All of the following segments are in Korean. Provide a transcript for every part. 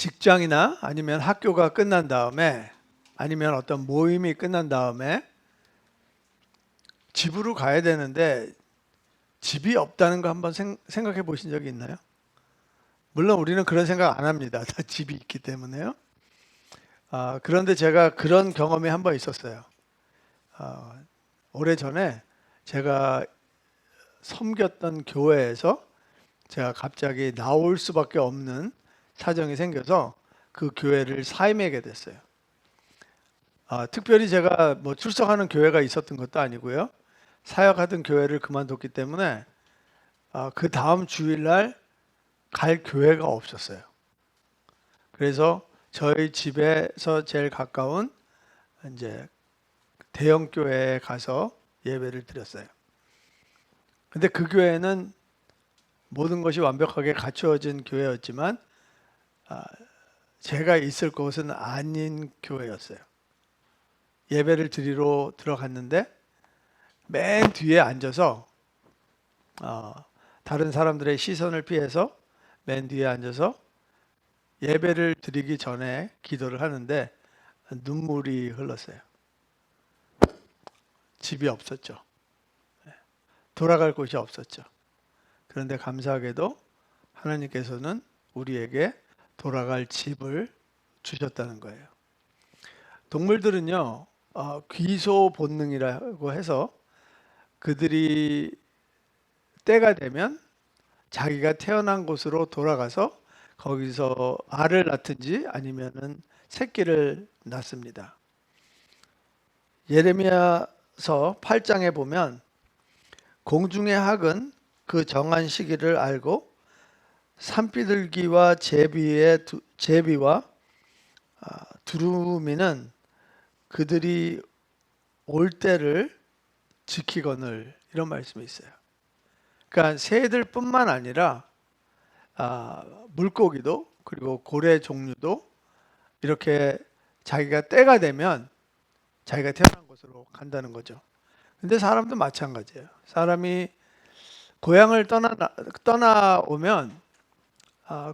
직장이나 아니면 학교가 끝난 다음에 아니면 어떤 모임이 끝난 다음에 집으로 가야 되는데 집이 없다는 거 한번 생각해 보신 적이 있나요? 물론 우리는 그런 생각 안 합니다. 다 집이 있기 때문에요. 그런데 제가 그런 경험이 한 번 있었어요. 아, 오래전에 제가 섬겼던 교회에서 제가 갑자기 나올 수밖에 없는 사정이 생겨서 그 교회를 사임하게 됐어요. 특별히 제가 뭐 출석하는 교회가 있었던 것도 아니고요. 사역하던 교회를 그만뒀기 때문에 그 다음 주일날 갈 교회가 없었어요. 그래서 저희 집에서 제일 가까운 이제 대형 교회에 가서 예배를 드렸어요. 근데 그 교회는 모든 것이 완벽하게 갖추어진 교회였지만 제가 있을 곳은 아닌 교회였어요. 예배를 드리러 들어갔는데 맨 뒤에 앉아서 다른 사람들의 시선을 피해서 맨 뒤에 앉아서 예배를 드리기 전에 기도를 하는데 눈물이 흘렀어요. 집이 없었죠. 돌아갈 곳이 없었죠. 그런데 감사하게도 하나님께서는 우리에게 돌아갈 집을 주셨다는 거예요. 동물들은요, 귀소 본능이라고 해서 그들이 때가 되면 자기가 태어난 곳으로 돌아가서 거기서 알을 낳든지 아니면은 새끼를 낳습니다. 예레미야서 8장에 보면 공중의 학은 그 정한 시기를 알고 산비둘기와 제비와 두루미는 그들이 올 때를 지키거늘, 이런 말씀이 있어요. 그러니까 새들뿐만 아니라 물고기도 그리고 고래 종류도 이렇게 자기가 때가 되면 자기가 태어난 곳으로 간다는 거죠. 근데 사람도 마찬가지예요. 사람이 고향을 떠나오면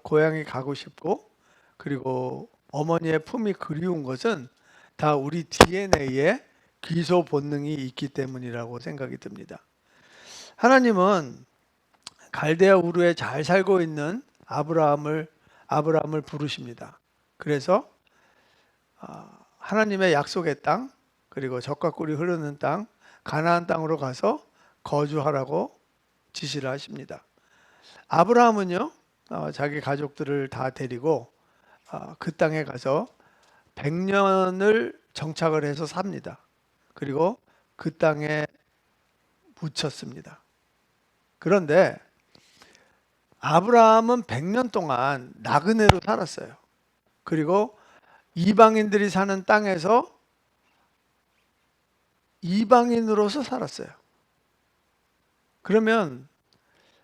고향에 가고 싶고, 그리고 어머니의 품이 그리운 것은 다 우리 DNA에 귀소 본능이 있기 때문이라고 생각이 듭니다. 하나님은 갈대아 우르에 잘 살고 있는 아브라함을 부르십니다. 그래서 하나님의 약속의 땅, 그리고 젖과 꿀이 흐르는 땅, 가나안 땅으로 가서 거주하라고 지시를 하십니다. 아브라함은요, 자기 가족들을 다 데리고 그 땅에 가서 100년을 정착을 해서 삽니다. 그리고 그 땅에 묻혔습니다. 그런데 아브라함은 100년 동안 나그네로 살았어요. 그리고 이방인들이 사는 땅에서 이방인으로서 살았어요. 그러면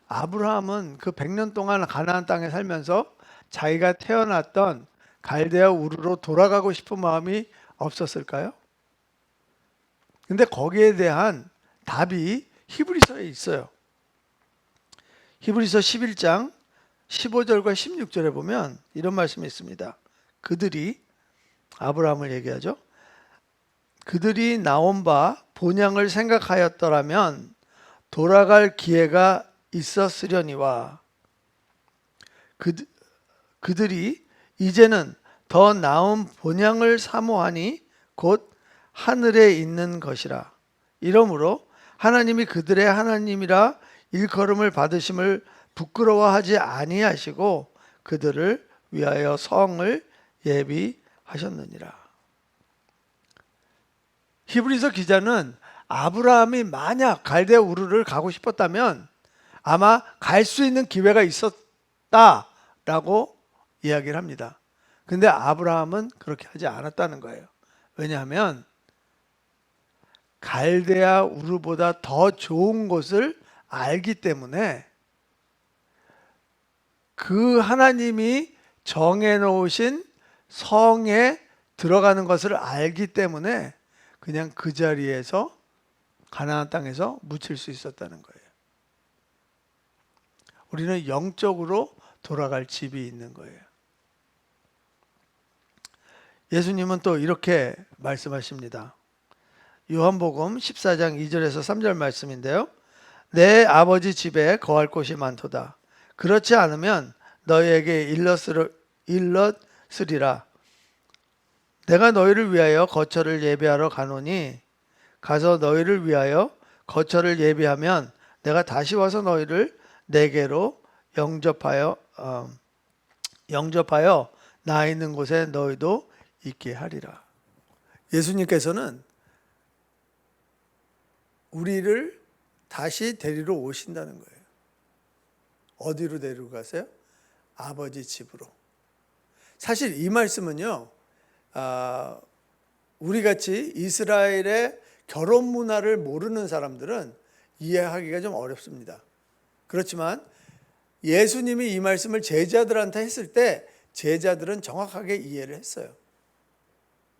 아브라함은 그 100년 동안 가나안 땅에 살면서 자기가 태어났던 갈대아 우르로 돌아가고 싶은 마음이 없었을까요? 근데 거기에 대한 답이 히브리서에 있어요. 히브리서 11장 15절과 16절에 보면 이런 말씀이 있습니다. 그들이, 아브라함을 얘기하죠. 그들이 나온 바 본향을 생각하였더라면 돌아갈 기회가 있었으려니와 그들이 이제는 더 나은 본향을 사모하니 곧 하늘에 있는 것이라. 이러므로 하나님이 그들의 하나님이라 일컬음을 받으심을 부끄러워하지 아니하시고 그들을 위하여 성을 예비하셨느니라. 히브리서 기자는 아브라함이 만약 갈대아 우르를 가고 싶었다면 아마 갈 수 있는 기회가 있었다라고 이야기를 합니다. 근데 아브라함은 그렇게 하지 않았다는 거예요. 왜냐하면 갈대아 우르보다 더 좋은 곳을 알기 때문에, 그 하나님이 정해놓으신 성에 들어가는 것을 알기 때문에 그냥 그 자리에서 가나안 땅에서 묻힐 수 있었다는 거예요. 우리는 영적으로 돌아갈 집이 있는 거예요. 예수님은 또 이렇게 말씀하십니다. 요한복음 14장 2절에서 3절 말씀인데요. 내 아버지 집에 거할 곳이 많도다. 그렇지 않으면 너희에게 일렀으리라. 내가 너희를 위하여 거처를 예비하러 가노니 가서 너희를 위하여 거처를 예비하면 내가 다시 와서 너희를 내게로 영접하여 나 있는 곳에 너희도 있게 하리라. 예수님께서는 우리를 다시 데리러 오신다는 거예요. 어디로 데리러 가세요? 아버지 집으로. 사실 이 말씀은요, 우리같이 이스라엘의 결혼 문화를 모르는 사람들은 이해하기가 좀 어렵습니다. 그렇지만 예수님이 이 말씀을 제자들한테 했을 때 제자들은 정확하게 이해를 했어요.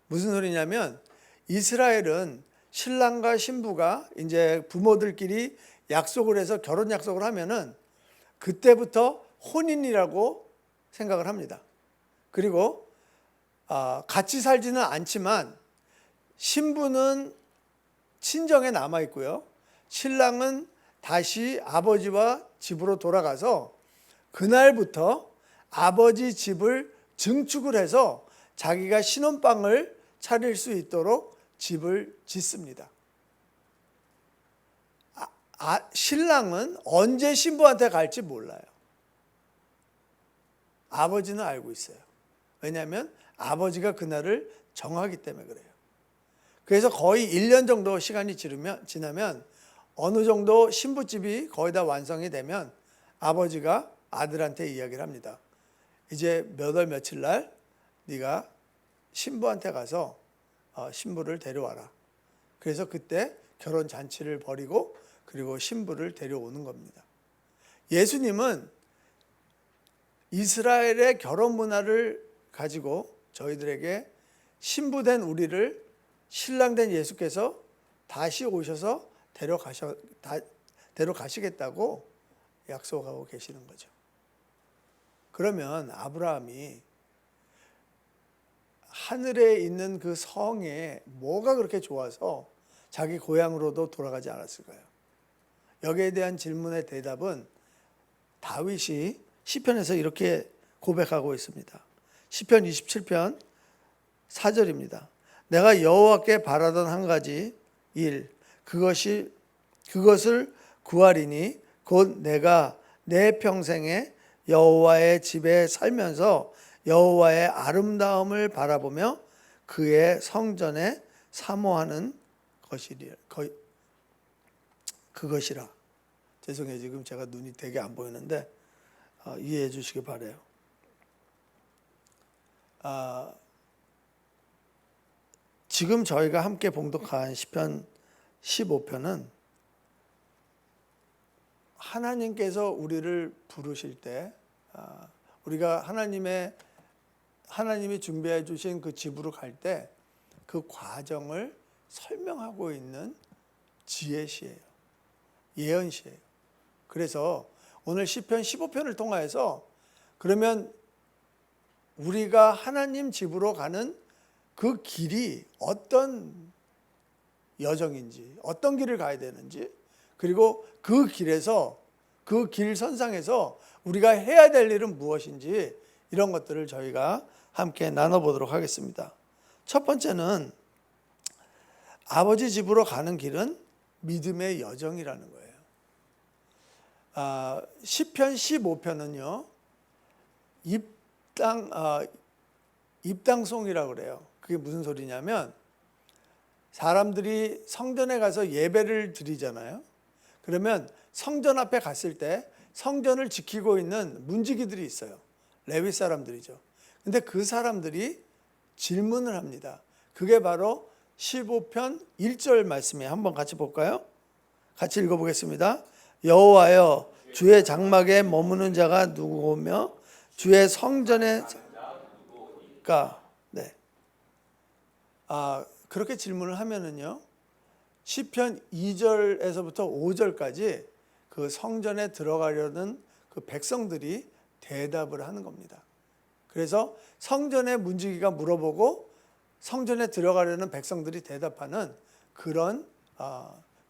무슨 소리냐면 이스라엘은 신랑과 신부가 이제 부모들끼리 약속을 해서 결혼 약속을 하면은 그때부터 혼인이라고 생각을 합니다. 그리고 같이 살지는 않지만 신부는 친정에 남아 있고요. 신랑은 다시 아버지와 집으로 돌아가서 그날부터 아버지 집을 증축을 해서 자기가 신혼방을 차릴 수 있도록 집을 짓습니다. 신랑은 언제 신부한테 갈지 몰라요. 아버지는 알고 있어요. 왜냐하면 아버지가 그날을 정하기 때문에 그래요. 그래서 거의 1년 정도 시간이 지나면 어느 정도 신부집이 거의 다 완성이 되면 아버지가 아들한테 이야기를 합니다. 이제 몇 월 며칠 날 네가 신부한테 가서 신부를 데려와라. 그래서 그때 결혼 잔치를 벌이고 그리고 신부를 데려오는 겁니다. 예수님은 이스라엘의 결혼 문화를 가지고 저희들에게 신부된 우리를 신랑된 예수께서 다시 오셔서 데려가시겠다고 약속하고 계시는 거죠. 그러면 아브라함이 하늘에 있는 그 성에 뭐가 그렇게 좋아서 자기 고향으로도 돌아가지 않았을까요? 여기에 대한 질문의 대답은 다윗이 시편에서 이렇게 고백하고 있습니다. 시편 27편 4절입니다. 내가 여호와께 바라던 한 가지 일 그것을 구하리니 곧 내가 내 평생에 여호와의 집에 살면서 여호와의 아름다움을 바라보며 그의 성전에 사모하는 그것이라. 죄송해요. 지금 제가 눈이 되게 안 보이는데 이해해 주시기 바라요. 지금 저희가 함께 봉독한 시편 15편은 하나님께서 우리를 부르실 때 우리가 하나님이 준비해 주신 그 집으로 갈 때 그 과정을 설명하고 있는 지혜시예요. 예언시예요. 그래서 오늘 시편 15편을 통하여서 그러면 우리가 하나님 집으로 가는 그 길이 어떤 여정인지, 어떤 길을 가야 되는지, 그리고 그 길에서 그 길 선상에서 우리가 해야 될 일은 무엇인지 이런 것들을 저희가 함께 나눠보도록 하겠습니다. 첫 번째는 아버지 집으로 가는 길은 믿음의 여정이라는 거예요. 시편 15편은요 입당송이라고 그래요. 그게 무슨 소리냐면 사람들이 성전에 가서 예배를 드리잖아요. 그러면 성전 앞에 갔을 때 성전을 지키고 있는 문지기들이 있어요. 레위 사람들이죠. 근데 그 사람들이 질문을 합니다. 그게 바로 15편 1절 말씀이에요. 한번 같이 볼까요? 같이 읽어보겠습니다. 여호와여 주의 장막에 머무는 자가 누구오며 주의 성전에 네. 그렇게 질문을 하면은요. 시편 2절에서부터 5절까지 그 성전에 들어가려는 그 백성들이 대답을 하는 겁니다. 그래서 성전의 문지기가 물어보고 성전에 들어가려는 백성들이 대답하는 그런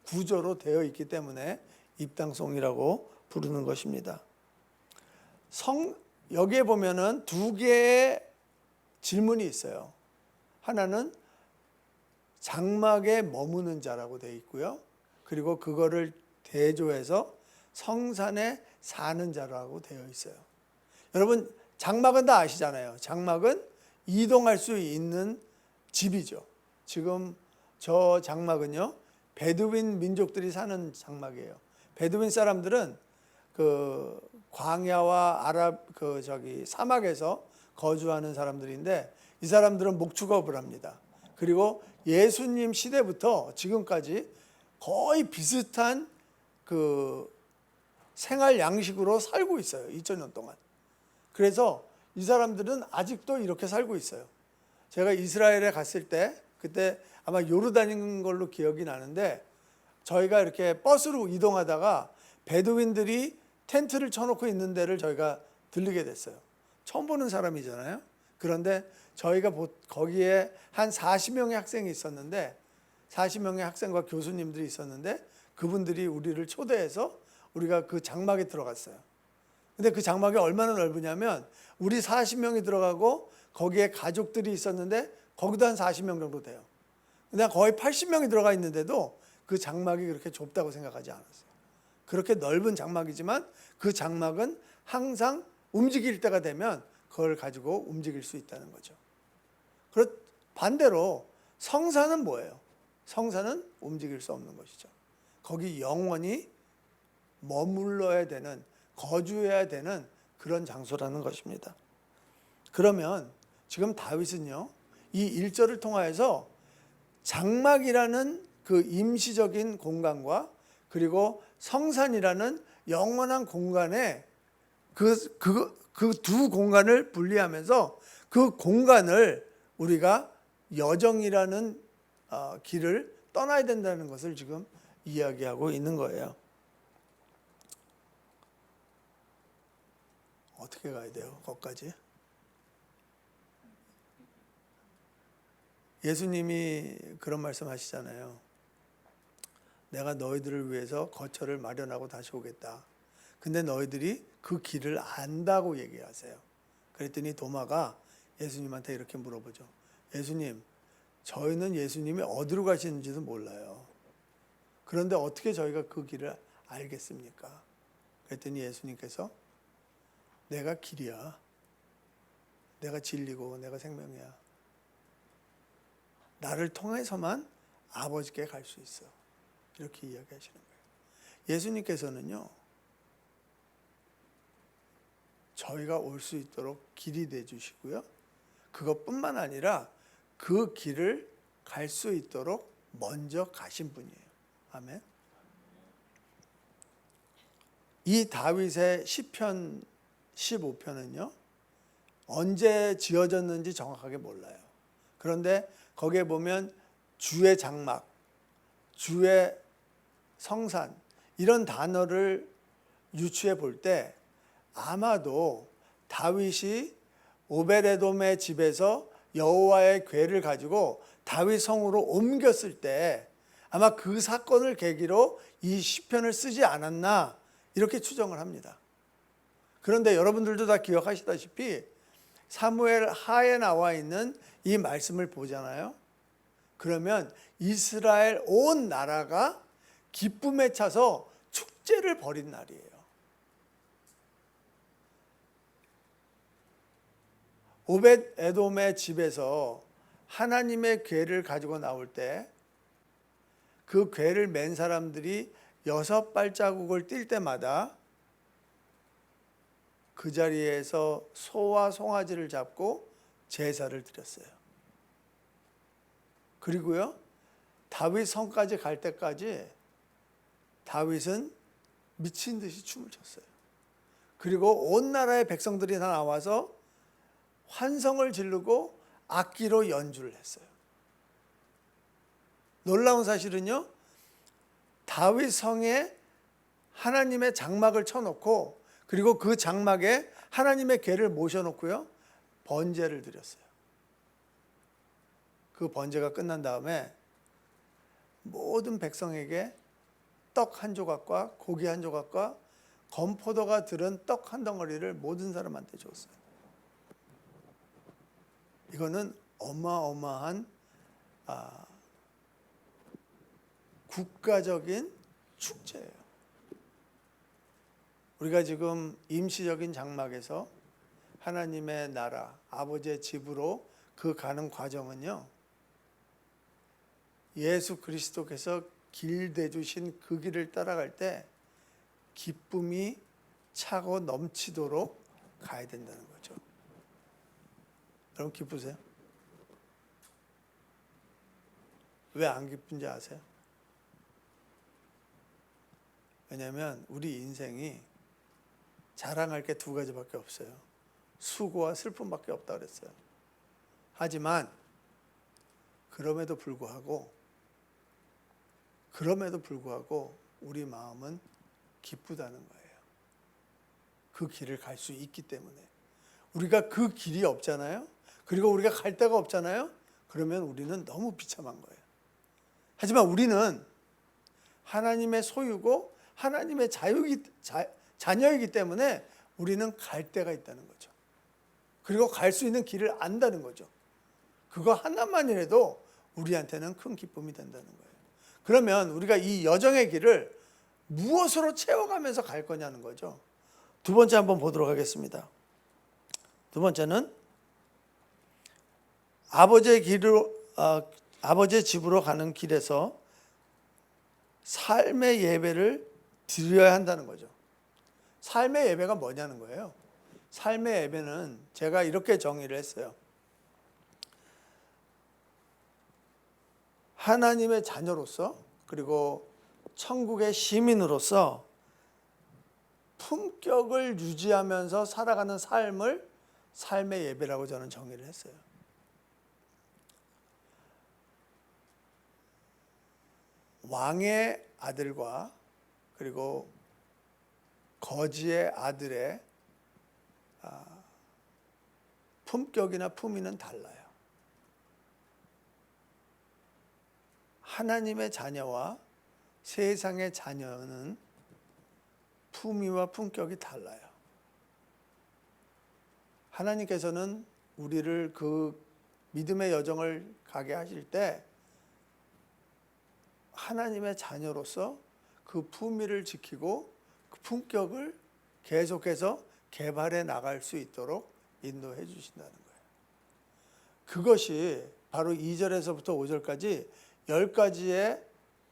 구조로 되어 있기 때문에 입당송이라고 부르는 것입니다. 여기에 보면은 두 개의 질문이 있어요. 하나는 장막에 머무는 자라고 되어 있고요. 그리고 그거를 대조해서 성산에 사는 자라고 되어 있어요. 여러분, 장막은 다 아시잖아요. 장막은 이동할 수 있는 집이죠. 지금 저 장막은요, 베두인 민족들이 사는 장막이에요. 베두인 사람들은 그 광야와 사막에서 거주하는 사람들인데, 이 사람들은 목축업을 합니다. 그리고 예수님 시대부터 지금까지 거의 비슷한 그 생활 양식으로 살고 있어요. 2000년 동안. 그래서 이 사람들은 아직도 이렇게 살고 있어요. 제가 이스라엘에 갔을 때, 그때 아마 요르단인 걸로 기억이 나는데, 저희가 이렇게 버스로 이동하다가 베두인들이 텐트를 쳐놓고 있는 데를 저희가 들리게 됐어요. 처음 보는 사람이잖아요. 그런데 저희가 거기에 한 40명의 학생이 있었는데, 40명의 학생과 교수님들이 있었는데, 그분들이 우리를 초대해서 우리가 그 장막에 들어갔어요. 근데 그 장막이 얼마나 넓으냐면, 우리 40명이 들어가고 거기에 가족들이 있었는데 거기도 한 40명 정도 돼요. 근데 거의 80명이 들어가 있는데도 그 장막이 그렇게 좁다고 생각하지 않았어요. 그렇게 넓은 장막이지만 그 장막은 항상 움직일 때가 되면 그걸 가지고 움직일 수 있다는 거죠. 반대로 성산은 뭐예요? 성산은 움직일 수 없는 것이죠. 거기 영원히 머물러야 되는, 거주해야 되는 그런 장소라는 것입니다. 그러면 지금 다윗은요, 이 1절을 통하여서 장막이라는 그 임시적인 공간과 그리고 성산이라는 영원한 공간에 그 두 공간을 분리하면서 그 공간을 우리가 여정이라는 길을 떠나야 된다는 것을 지금 이야기하고 있는 거예요. 어떻게 가야 돼요? 거기까지? 예수님이 그런 말씀 하시잖아요. 내가 너희들을 위해서 거처를 마련하고 다시 오겠다. 근데 너희들이 그 길을 안다고 얘기하세요. 그랬더니 도마가 예수님한테 이렇게 물어보죠. 예수님, 저희는 예수님이 어디로 가시는지도 몰라요. 그런데 어떻게 저희가 그 길을 알겠습니까? 그랬더니 예수님께서 내가 길이야. 내가 진리고 내가 생명이야. 나를 통해서만 아버지께 갈 수 있어. 이렇게 이야기하시는 거예요. 예수님께서는요, 저희가 올 수 있도록 길이 되주시고요. 그것뿐만 아니라 그 길을 갈 수 있도록 먼저 가신 분이에요. 아멘. 이 다윗의 시편 15편은요, 언제 지어졌는지 정확하게 몰라요. 그런데 거기에 보면 주의 장막, 주의 성산, 이런 단어를 유추해 볼 때 아마도 다윗이 오베데돔의 집에서 여호와의 궤를 가지고 다윗 성으로 옮겼을 때 아마 그 사건을 계기로 이 시편을 쓰지 않았나, 이렇게 추정을 합니다. 그런데 여러분들도 다 기억하시다시피 사무엘 하에 나와 있는 이 말씀을 보잖아요. 그러면 이스라엘 온 나라가 기쁨에 차서 축제를 벌인 날이에요. 오벳 에돔의 집에서 하나님의 궤를 가지고 나올 때 그 궤를 맨 사람들이 6발자국을 뛸 때마다 그 자리에서 소와 송아지를 잡고 제사를 드렸어요. 그리고요, 다윗 성까지 갈 때까지 다윗은 미친 듯이 춤을 췄어요. 그리고 온 나라의 백성들이 다 나와서 환성을 지르고 악기로 연주를 했어요. 놀라운 사실은요, 다윗 성에 하나님의 장막을 쳐놓고 그리고 그 장막에 하나님의 궤를 모셔놓고요, 번제를 드렸어요. 그 번제가 끝난 다음에 모든 백성에게 떡 한 조각과 고기 한 조각과 건포도가 들은 떡 한 덩어리를 모든 사람한테 줬어요. 이거는 어마어마한 국가적인 축제예요. 우리가 지금 임시적인 장막에서 하나님의 나라, 아버지의 집으로 그 가는 과정은요, 예수 그리스도께서 길 대주신 그 길을 따라갈 때 기쁨이 차고 넘치도록 가야 된다는 거죠. 여러분 기쁘세요? 왜 안 기쁜지 아세요? 왜냐하면 우리 인생이 자랑할 게 두 가지밖에 없어요. 수고와 슬픔밖에 없다 그랬어요. 하지만 그럼에도 불구하고 우리 마음은 기쁘다는 거예요. 그 길을 갈 수 있기 때문에. 우리가 그 길이 없잖아요. 그리고 우리가 갈 데가 없잖아요. 그러면 우리는 너무 비참한 거예요. 하지만 우리는 하나님의 소유고 하나님의 자녀이기 때문에 우리는 갈 데가 있다는 거죠. 그리고 갈 수 있는 길을 안다는 거죠. 그거 하나만이라도 우리한테는 큰 기쁨이 된다는 거예요. 그러면 우리가 이 여정의 길을 무엇으로 채워가면서 갈 거냐는 거죠. 두 번째 한번 보도록 하겠습니다. 두 번째는 아버지의 집으로 가는 길에서 삶의 예배를 드려야 한다는 거죠. 삶의 예배가 뭐냐는 거예요. 삶의 예배는 제가 이렇게 정의를 했어요. 하나님의 자녀로서 그리고 천국의 시민으로서 품격을 유지하면서 살아가는 삶을 삶의 예배라고 저는 정의를 했어요. 왕의 아들과 그리고 거지의 아들의 품격이나 품위는 달라요. 하나님의 자녀와 세상의 자녀는 품위와 품격이 달라요. 하나님께서는 우리를 그 믿음의 여정을 가게 하실 때 하나님의 자녀로서 그 품위를 지키고 그 품격을 계속해서 개발해 나갈 수 있도록 인도해 주신다는 거예요. 그것이 바로 2절에서부터 5절까지 10가지의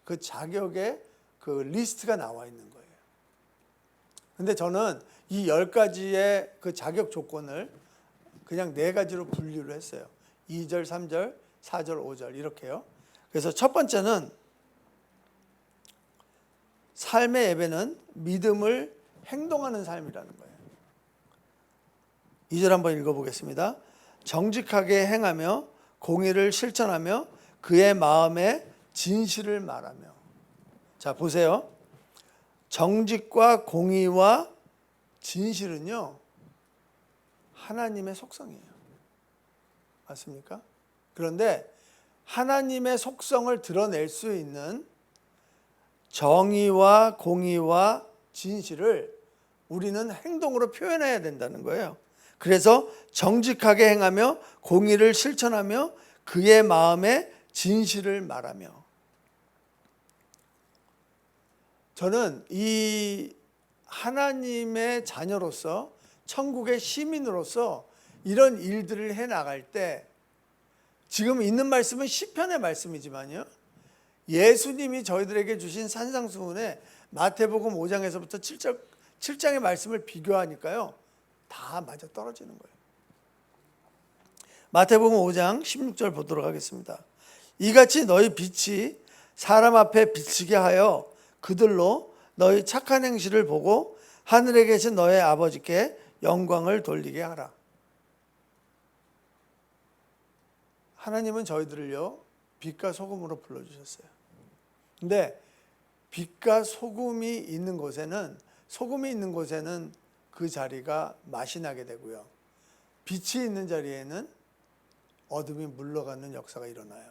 그 자격의 그 리스트가 나와 있는 거예요. 근데 저는 이 10가지의 그 자격 조건을 그냥 4가지로 분류를 했어요. 2절, 3절, 4절, 5절 이렇게요. 그래서 첫 번째는 삶의 예배는 믿음을 행동하는 삶이라는 거예요. 2절 한번 읽어보겠습니다. 정직하게 행하며 공의를 실천하며 그의 마음에 진실을 말하며. 자, 보세요. 정직과 공의와 진실은요, 하나님의 속성이에요. 맞습니까? 그런데 하나님의 속성을 드러낼 수 있는 정의와 공의와 진실을 우리는 행동으로 표현해야 된다는 거예요. 그래서 정직하게 행하며 공의를 실천하며 그의 마음에 진실을 말하며. 저는 이 하나님의 자녀로서 천국의 시민으로서 이런 일들을 해나갈 때, 지금 있는 말씀은 시편의 말씀이지만요, 예수님이 저희들에게 주신 산상수훈에 마태복음 5장에서부터 7장의 말씀을 비교하니까요, 다 맞아 떨어지는 거예요. 마태복음 5장 16절 보도록 하겠습니다. 이같이 너희 빛이 사람 앞에 비치게 하여 그들로 너희 착한 행실을 보고 하늘에 계신 너의 아버지께 영광을 돌리게 하라. 하나님은 저희들을요, 빛과 소금으로 불러주셨어요. 근데 빛과 소금이 있는 곳에는 그 자리가 맛이 나게 되고요, 빛이 있는 자리에는 어둠이 물러가는 역사가 일어나요.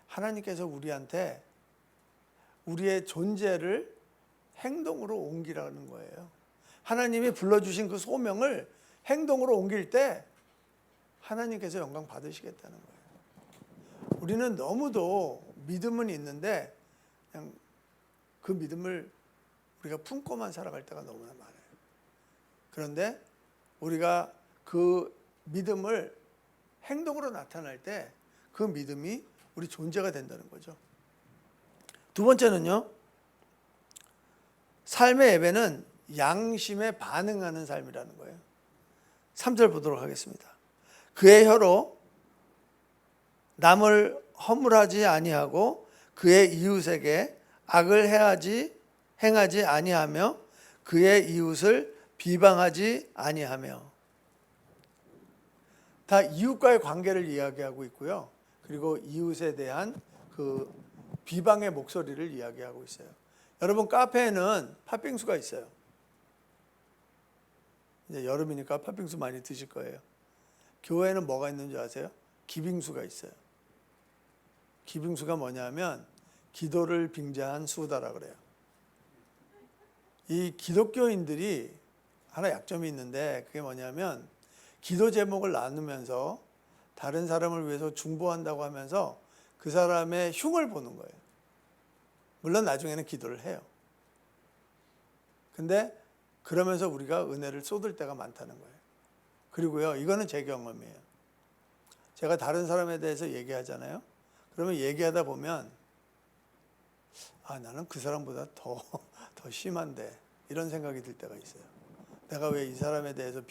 하나님께서 우리한테 우리의 존재를 행동으로 옮기라는 거예요. 하나님이 불러주신 그 소명을 행동으로 옮길 때 하나님께서 영광 받으시겠다는 거예요. 우리는 너무도 믿음은 있는데 그냥 그 믿음을 우리가 품고만 살아갈 때가 너무나 많아요. 그런데 우리가 그 믿음을 행동으로 나타날 때 그 믿음이 우리 존재가 된다는 거죠. 두 번째는요, 삶의 예배는 양심에 반응하는 삶이라는 거예요. 3절 보도록 하겠습니다. 그의 혀로 남을 허물하지 아니하고 그의 이웃에게 악을 행하지 아니하며 그의 이웃을 비방하지 아니하며. 다 이웃과의 관계를 이야기하고 있고요. 그리고 이웃에 대한 그 비방의 목소리를 이야기하고 있어요. 여러분, 카페에는 팥빙수가 있어요. 이제 여름이니까 팥빙수 많이 드실 거예요. 교회에는 뭐가 있는지 아세요? 기빙수가 있어요. 기빙수가 뭐냐면 기도를 빙자한 수다라 그래요. 이 기독교인들이 하나 약점이 있는데 그게 뭐냐면 기도 제목을 나누면서 다른 사람을 위해서 중보한다고 하면서 그 사람의 흉을 보는 거예요. 물론 나중에는 기도를 해요. 근데 그러면서 우리가 은혜를 쏟을 때가 많다는 거예요. 그리고요, 이거는 제 경험이에요. 제가 다른 사람에 대해서 얘기하잖아요. 그러면 얘기하다 보면 나는 그 사람보다 더 심한데 이런 생각이 들 때가 있어요. 내가 왜 이 사람에 대해서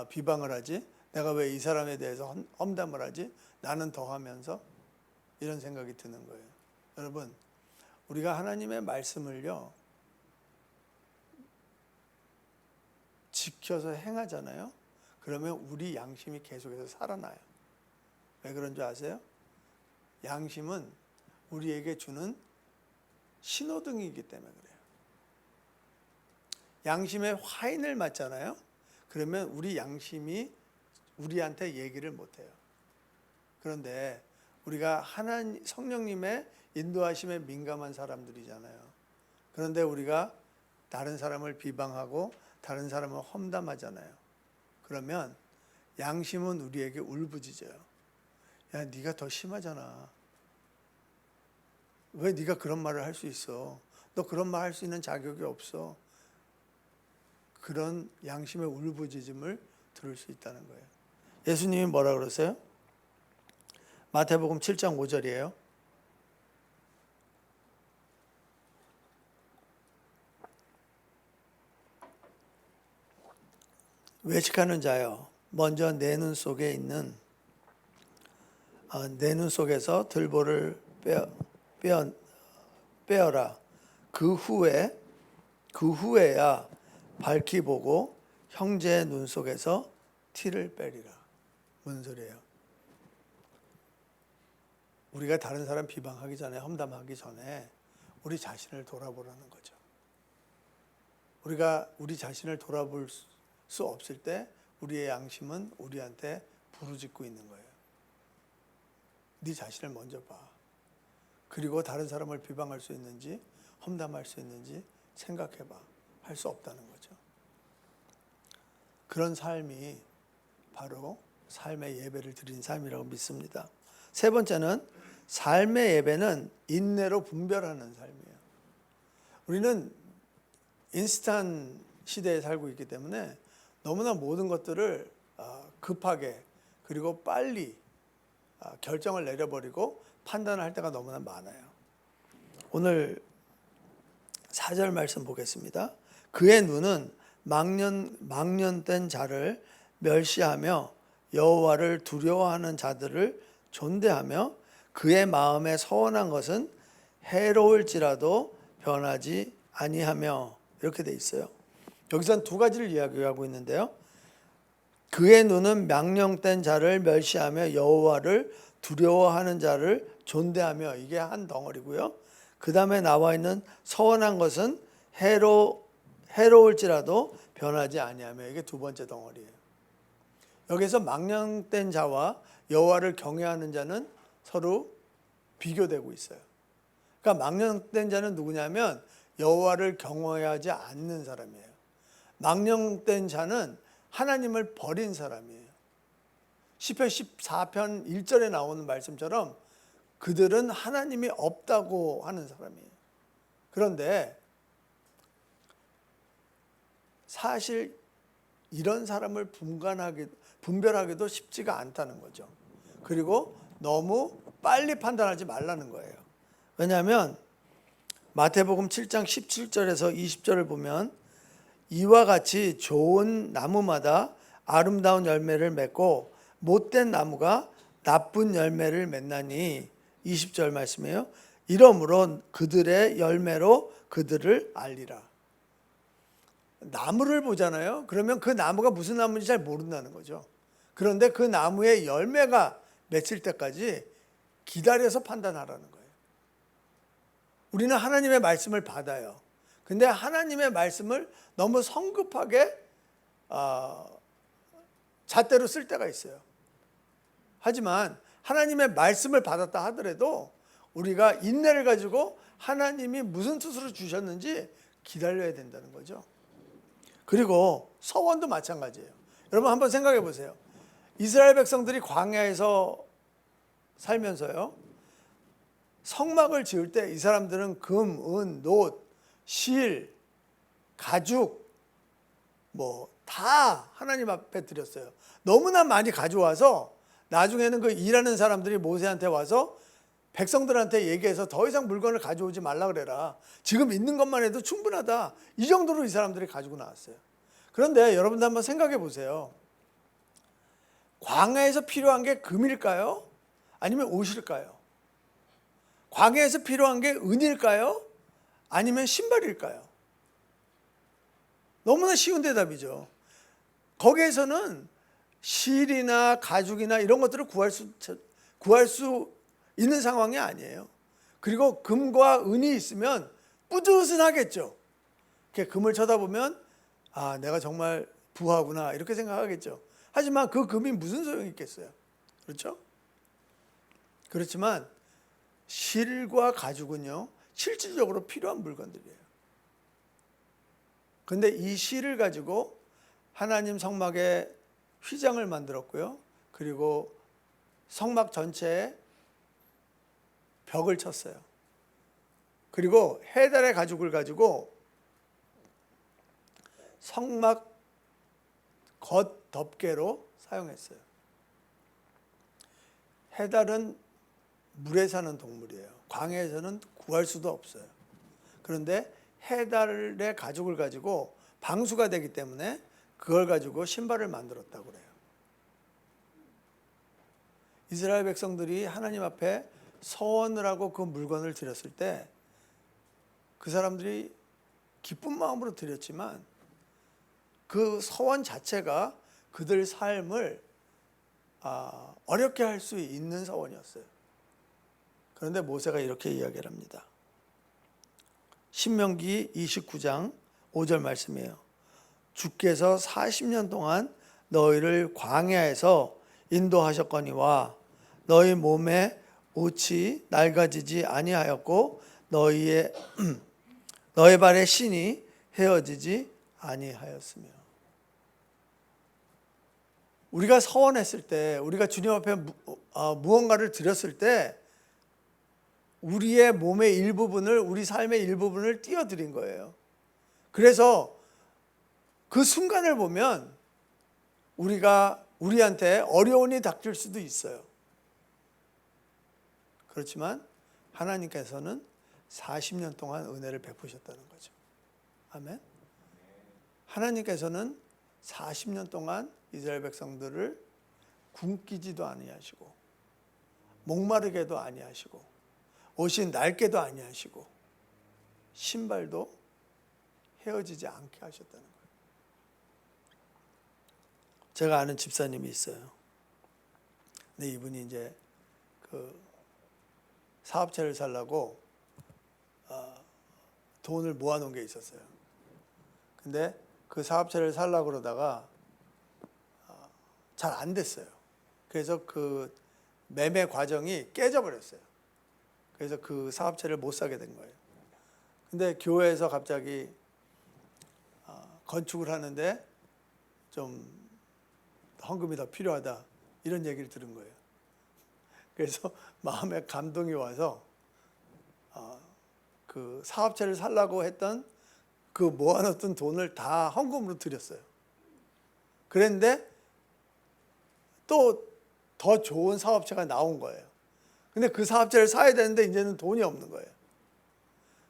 비방을 하지? 내가 왜 이 사람에 대해서 험담을 하지? 나는 더 하면서 이런 생각이 드는 거예요. 여러분, 우리가 하나님의 말씀을요 지켜서 행하잖아요. 그러면 우리 양심이 계속해서 살아나요. 왜 그런 줄 아세요? 양심은 우리에게 주는 신호등이기 때문에 그래요. 양심에 화인을 맞잖아요. 그러면 우리 양심이 우리한테 얘기를 못해요. 그런데 우리가 하나님 성령님의 인도하심에 민감한 사람들이잖아요. 그런데 우리가 다른 사람을 비방하고 다른 사람을 험담하잖아요. 그러면 양심은 우리에게 울부짖어요. 야, 네가 더 심하잖아. 왜 네가 그런 말을 할 수 있어? 너 그런 말 할 수 있는 자격이 없어. 그런 양심의 울부짖음을 들을 수 있다는 거예요. 예수님이 뭐라 그러세요? 마태복음 7장 5절이에요. 외식하는 자여, 먼저 내 눈 속에 있는 내 눈 속에서 들보를 빼어라. 그 후에야 밝히 보고 형제의 눈 속에서 티를 빼리라. 무슨 소리예요? 우리가 다른 사람 비방하기 전에, 험담하기 전에 우리 자신을 돌아보라는 거죠. 우리가 우리 자신을 돌아볼 수 없을 때 우리의 양심은 우리한테 부르짖고 있는 거예요. 네 자신을 먼저 봐. 그리고 다른 사람을 비방할 수 있는지 험담할 수 있는지 생각해봐. 할 수 없다는 거죠. 그런 삶이 바로 삶의 예배를 드린 삶이라고 믿습니다. 세 번째는 삶의 예배는 인내로 분별하는 삶이에요. 우리는 인스턴트 시대에 살고 있기 때문에 너무나 모든 것들을 급하게 그리고 빨리 결정을 내려버리고 판단을 할 때가 너무나 많아요. 오늘 4절 말씀 보겠습니다. 그의 눈은 망년된 자를 멸시하며 여호와를 두려워하는 자들을 존대하며 그의 마음에 서원한 것은 해로울지라도 변하지 아니하며, 이렇게 돼 있어요. 여기서는 두 가지를 이야기하고 있는데요. 그의 눈은 망령된 자를 멸시하며 여호와를 두려워하는 자를 존대하며, 이게 한 덩어리고요. 그 다음에 나와 있는 서원한 것은 해로울지라도 변하지 아니하며, 이게 두 번째 덩어리예요. 여기서 망령된 자와 여호와를 경외하는 자는 서로 비교되고 있어요. 그러니까 망령된 자는 누구냐면 여호와를 경외하지 않는 사람이에요. 망령된 자는 하나님을 버린 사람이에요. 시편 14편 1절에 나오는 말씀처럼 그들은 하나님이 없다고 하는 사람이에요. 그런데 사실 이런 사람을 분별하기도 쉽지가 않다는 거죠. 그리고 너무 빨리 판단하지 말라는 거예요. 왜냐하면 마태복음 7장 17절에서 20절을 보면 이와 같이 좋은 나무마다 아름다운 열매를 맺고 못된 나무가 나쁜 열매를 맺나니 20절 말씀이에요. 이러므로 그들의 열매로 그들을 알리라. 나무를 보잖아요. 그러면 그 나무가 무슨 나무인지 잘 모른다는 거죠. 그런데 그 나무의 열매가 맺힐 때까지 기다려서 판단하라는 거예요. 우리는 하나님의 말씀을 받아요. 근데 하나님의 말씀을 너무 성급하게 잣대로 쓸 때가 있어요. 하지만 하나님의 말씀을 받았다 하더라도 우리가 인내를 가지고 하나님이 무슨 뜻으로 주셨는지 기다려야 된다는 거죠. 그리고 서원도 마찬가지예요. 여러분 한번 생각해 보세요. 이스라엘 백성들이 광야에서 살면서요, 성막을 지을 때 이 사람들은 금, 은, 놋, 실, 가죽 다 하나님 앞에 드렸어요. 너무나 많이 가져와서 나중에는 그 일하는 사람들이 모세한테 와서 백성들한테 얘기해서 더 이상 물건을 가져오지 말라 그래라. 지금 있는 것만 해도 충분하다. 이 정도로 이 사람들이 가지고 나왔어요. 그런데 여러분들 한번 생각해 보세요. 광야에서 필요한 게 금일까요? 아니면 옷일까요? 광야에서 필요한 게 은일까요? 아니면 신발일까요? 너무나 쉬운 대답이죠. 거기에서는 실이나 가죽이나 이런 것들을 구할 수 있는 상황이 아니에요. 그리고 금과 은이 있으면 뿌듯하겠죠. 금을 쳐다보면 내가 정말 부하구나 이렇게 생각하겠죠. 하지만 그 금이 무슨 소용이 있겠어요? 그렇죠? 그렇지만 실과 가죽은요, 실질적으로 필요한 물건들이에요. 그런데 이 실을 가지고 하나님 성막에 휘장을 만들었고요. 그리고 성막 전체에 벽을 쳤어요. 그리고 해달의 가죽을 가지고 성막 겉 덮개로 사용했어요. 해달은 물에 사는 동물이에요. 광야에서는 구할 수도 없어요. 그런데 해달의 가죽을 가지고 방수가 되기 때문에 그걸 가지고 신발을 만들었다고 그래요. 이스라엘 백성들이 하나님 앞에 서원을 하고 그 물건을 드렸을 때 그 사람들이 기쁜 마음으로 드렸지만 그 서원 자체가 그들 삶을 어렵게 할 수 있는 서원이었어요. 그런데 모세가 이렇게 이야기를 합니다. 신명기 29장 5절 말씀이에요. 주께서 40년 동안 너희를 광야에서 인도하셨거니와 너희 몸에 옷이 낡아지지 아니하였고 너희 발의 신이 헤어지지 아니하였으며. 우리가 서원했을 때, 우리가 주님 앞에 무언가를 드렸을 때 우리의 몸의 일부분을, 우리 삶의 일부분을 띄워드린 거예요. 그래서 그 순간을 보면 우리한테 어려움이 닥칠 수도 있어요. 그렇지만 하나님께서는 40년 동안 은혜를 베푸셨다는 거죠. 아멘. 하나님께서는 40년 동안 이스라엘 백성들을 굶기지도 아니하시고 목마르게도 아니하시고 옷이 낡게도 아니하시고 신발도 헤어지지 않게 하셨다는 거예요. 제가 아는 집사님이 있어요. 근데 이분이 이제 그 사업체를 살라고 돈을 모아놓은 게 있었어요. 근데 그 사업체를 살라고 그러다가 잘 안 됐어요. 그래서 그 매매 과정이 깨져버렸어요. 그래서 그 사업체를 못 사게 된 거예요. 근데 교회에서 갑자기 건축을 하는데 좀 헌금이 더 필요하다 이런 얘기를 들은 거예요. 그래서 마음에 감동이 와서 그 사업체를 살라고 했던 그 모아놨던 돈을 다 헌금으로 드렸어요. 그런데 또 더 좋은 사업체가 나온 거예요. 근데 그 사업체를 사야 되는데 이제는 돈이 없는 거예요.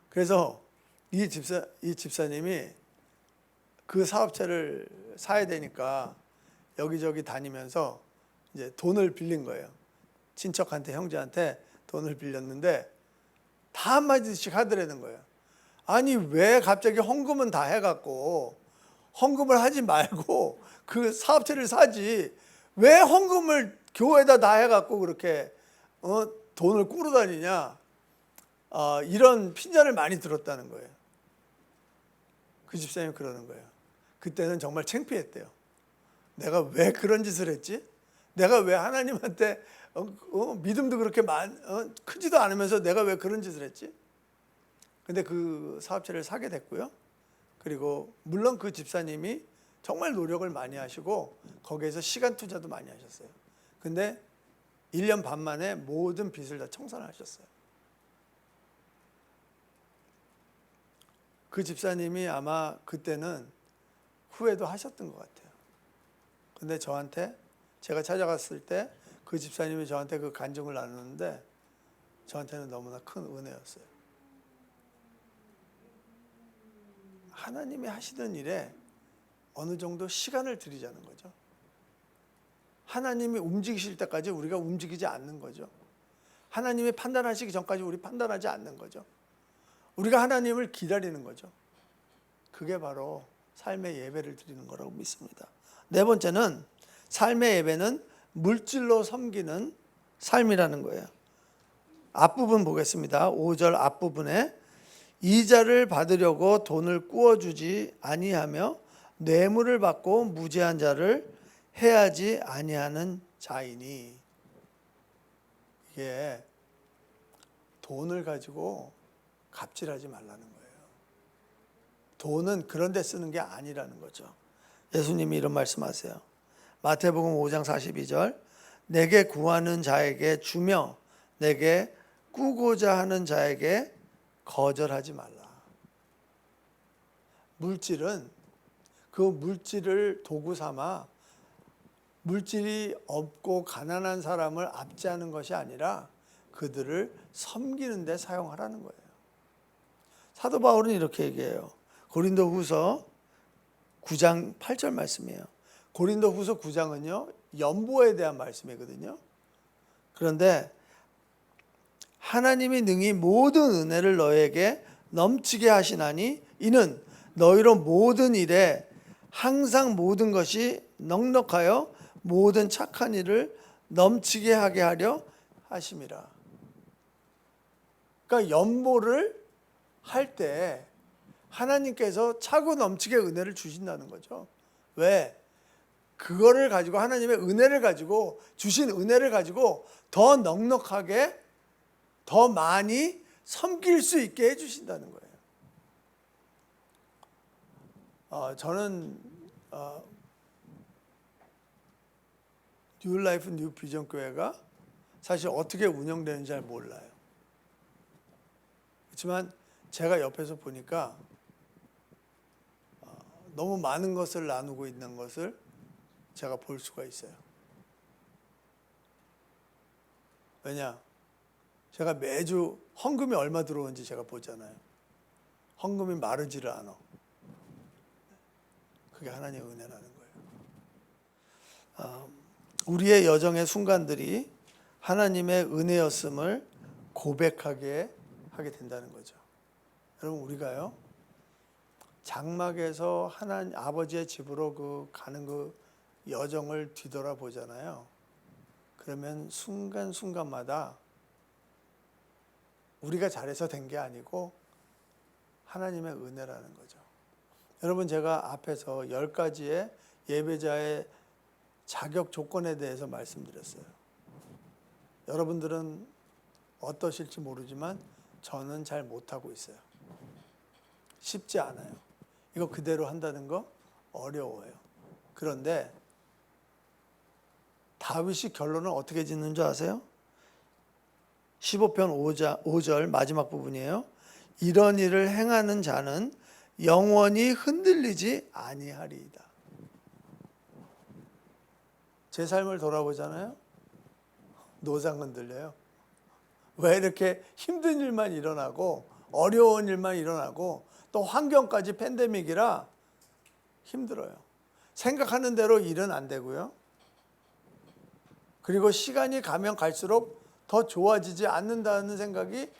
그래서 이 집사님이 그 사업체를 사야 되니까 여기저기 다니면서 이제 돈을 빌린 거예요. 친척한테, 형제한테 돈을 빌렸는데 다 한마디씩 하더라는 거예요. 아니 왜 갑자기 헌금은 다 해갖고 헌금을 하지 말고 그 사업체를 사지 왜 헌금을 교회에다 다 해갖고 그렇게 돈을 꾸러 다니냐, 이런 핀잔을 많이 들었다는 거예요. 그 집사님이 그러는 거예요. 그때는 정말 창피했대요. 내가 왜 그런 짓을 했지? 내가 왜 하나님한테 믿음도 그렇게 크지도 않으면서 내가 왜 그런 짓을 했지? 근데 그 사업체를 사게 됐고요. 그리고 물론 그 집사님이 정말 노력을 많이 하시고 거기에서 시간 투자도 많이 하셨어요. 근데 1년 반 만에 모든 빚을 다 청산하셨어요. 그 집사님이 아마 그때는 후회도 하셨던 것 같아요. 근데 저한테 제가 찾아갔을 때 그 집사님이 저한테 그 간증을 나누는데 저한테는 너무나 큰 은혜였어요. 하나님이 하시던 일에 어느 정도 시간을 들이자는 거죠. 하나님이 움직이실 때까지 우리가 움직이지 않는 거죠. 하나님이 판단하시기 전까지 우리 판단하지 않는 거죠. 우리가 하나님을 기다리는 거죠. 그게 바로 삶의 예배를 드리는 거라고 믿습니다. 네 번째는 삶의 예배는 물질로 섬기는 삶이라는 거예요. 앞부분 보겠습니다. 5절 앞부분에 이자를 받으려고 돈을 꾸어주지 아니하며 뇌물을 받고 무죄한 자를 해하지 아니하는 자이니. 이게 돈을 가지고 갑질하지 말라는 거예요. 돈은 그런 데 쓰는 게 아니라는 거죠. 예수님이 이런 말씀하세요. 마태복음 5장 42절 내게 구하는 자에게 주며 내게 꾸고자 하는 자에게 거절하지 말라. 물질은 그 물질을 도구 삼아 물질이 없고 가난한 사람을 압제하는 것이 아니라 그들을 섬기는 데 사용하라는 거예요. 사도 바울은 이렇게 얘기해요. 고린도후서 9장 8절 말씀이에요. 고린도후서 9장은요 연보에 대한 말씀이거든요. 그런데 하나님이 능히 모든 은혜를 너에게 넘치게 하시나니 이는 너희로 모든 일에 항상 모든 것이 넉넉하여 모든 착한 일을 넘치게 하게 하려 하심이라. 그러니까 연보를 할 때 하나님께서 차고 넘치게 은혜를 주신다는 거죠. 왜? 그거를 가지고 하나님의 은혜를 가지고 주신 은혜를 가지고 더 넉넉하게 더 많이 섬길 수 있게 해주신다는 거예요. 저는 뉴라이프 뉴비전 교회가 사실 어떻게 운영되는지 잘 몰라요. 그렇지만 제가 옆에서 보니까 너무 많은 것을 나누고 있는 것을 제가 볼 수가 있어요. 왜냐? 제가 매주 헌금이 얼마 들어오는지 제가 보잖아요. 헌금이 마르지를 않아. 그게 하나님의 은혜라는 거예요. 우리의 여정의 순간들이 하나님의 은혜였음을 고백하게 하게 된다는 거죠. 여러분 우리가요 장막에서 하나님 아버지의 집으로 가는 그 여정을 뒤돌아 보잖아요. 그러면 순간순간마다 우리가 잘해서 된 게 아니고 하나님의 은혜라는 거죠. 여러분 제가 앞에서 10가지의 예배자의 자격 조건에 대해서 말씀드렸어요. 여러분들은 어떠실지 모르지만 저는 잘 못하고 있어요. 쉽지 않아요. 이거 그대로 한다는 거 어려워요. 그런데 다윗이 결론을 어떻게 짓는 줄 아세요? 15편 5절 마지막 부분이에요. 이런 일을 행하는 자는 영원히 흔들리지 아니하리이다. 제 삶을 돌아보잖아요. 노상 흔들려요. 왜 이렇게 힘든 일만 일어나고 어려운 일만 일어나고 또 환경까지 팬데믹이라 힘들어요. 생각하는 대로 일은 안 되고요. 그리고 시간이 가면 갈수록 더 좋아지지 않는다는 생각이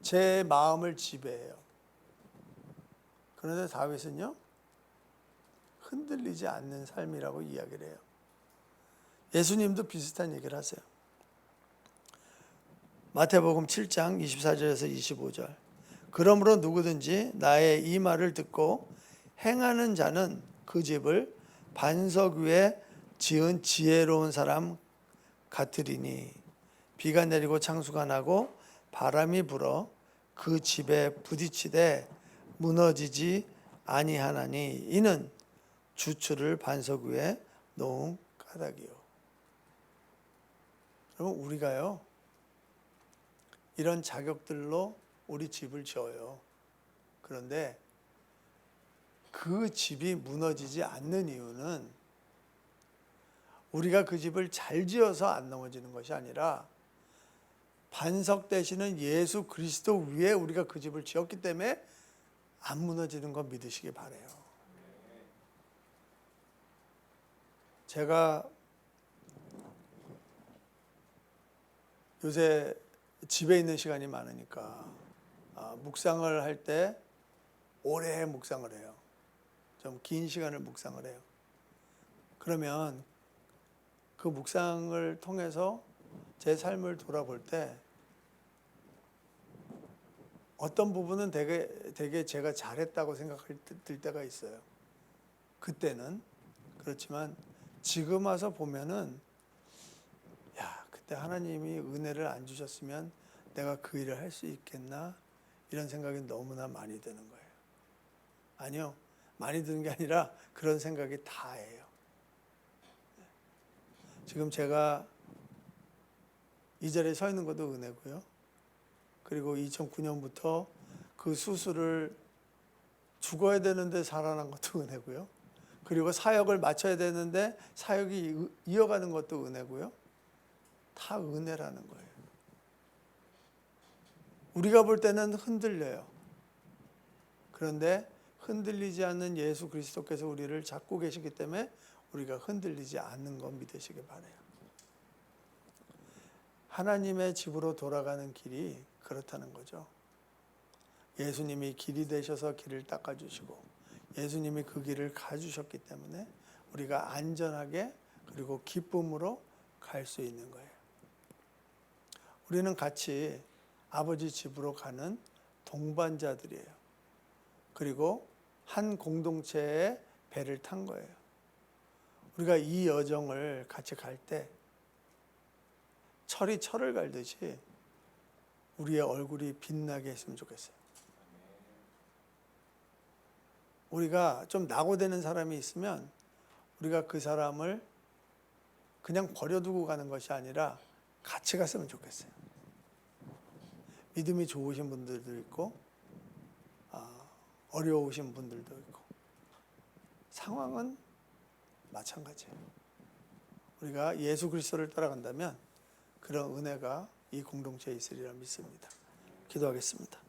제 마음을 지배해요. 그런데 다윗은요, 흔들리지 않는 삶이라고 이야기를 해요. 예수님도 비슷한 얘기를 하세요. 마태복음 7장 24절에서 25절. 그러므로 누구든지 나의 이 말을 듣고 행하는 자는 그 집을 반석 위에 지은 지혜로운 사람 같으리니 비가 내리고 창수가 나고 바람이 불어 그 집에 부딪히되 무너지지 아니하나니 이는 주추를 반석 위에 놓은 까닭이요. 여러분, 우리가요 이런 자격들로 우리 집을 지어요. 그런데 그 집이 무너지지 않는 이유는 우리가 그 집을 잘 지어서 안 넘어지는 것이 아니라 반석 되시는 예수 그리스도 위에 우리가 그 집을 지었기 때문에 안 무너지는 거 믿으시기 바라요. 제가 요새 집에 있는 시간이 많으니까 묵상을 할 때 오래 묵상을 해요. 좀 긴 시간을 묵상을 해요. 그러면 그 묵상을 통해서 제 삶을 돌아볼 때 어떤 부분은 되게 제가 잘했다고 생각할 때가 있어요. 그때는. 그렇지만 지금 와서 보면은 야, 그때 하나님이 은혜를 안 주셨으면 내가 그 일을 할 수 있겠나? 이런 생각이 너무나 많이 드는 거예요. 아니요. 많이 드는 게 아니라 그런 생각이 다예요. 지금 제가 이 자리에 서 있는 것도 은혜고요. 그리고 2009년부터 그 수술을 죽어야 되는데 살아난 것도 은혜고요. 그리고 사역을 마쳐야 되는데 사역이 이어가는 것도 은혜고요. 다 은혜라는 거예요. 우리가 볼 때는 흔들려요. 그런데 흔들리지 않는 예수 그리스도께서 우리를 잡고 계시기 때문에 우리가 흔들리지 않는 거 믿으시기 바라요. 하나님의 집으로 돌아가는 길이 그렇다는 거죠. 예수님이 길이 되셔서 길을 닦아주시고 예수님이 그 길을 가주셨기 때문에 우리가 안전하게 그리고 기쁨으로 갈 수 있는 거예요. 우리는 같이 아버지 집으로 가는 동반자들이에요. 그리고 한 공동체의 배를 탄 거예요. 우리가 이 여정을 같이 갈 때 철이 철을 갈듯이 우리의 얼굴이 빛나게 했으면 좋겠어요. 우리가 좀 낙오되는 사람이 있으면 우리가 그 사람을 그냥 버려두고 가는 것이 아니라 같이 갔으면 좋겠어요. 믿음이 좋으신 분들도 있고 어려우신 분들도 있고 상황은 마찬가지예요. 우리가 예수 그리스도를 따라간다면 그런 은혜가 이 공동체에 있으리라 믿습니다. 기도하겠습니다.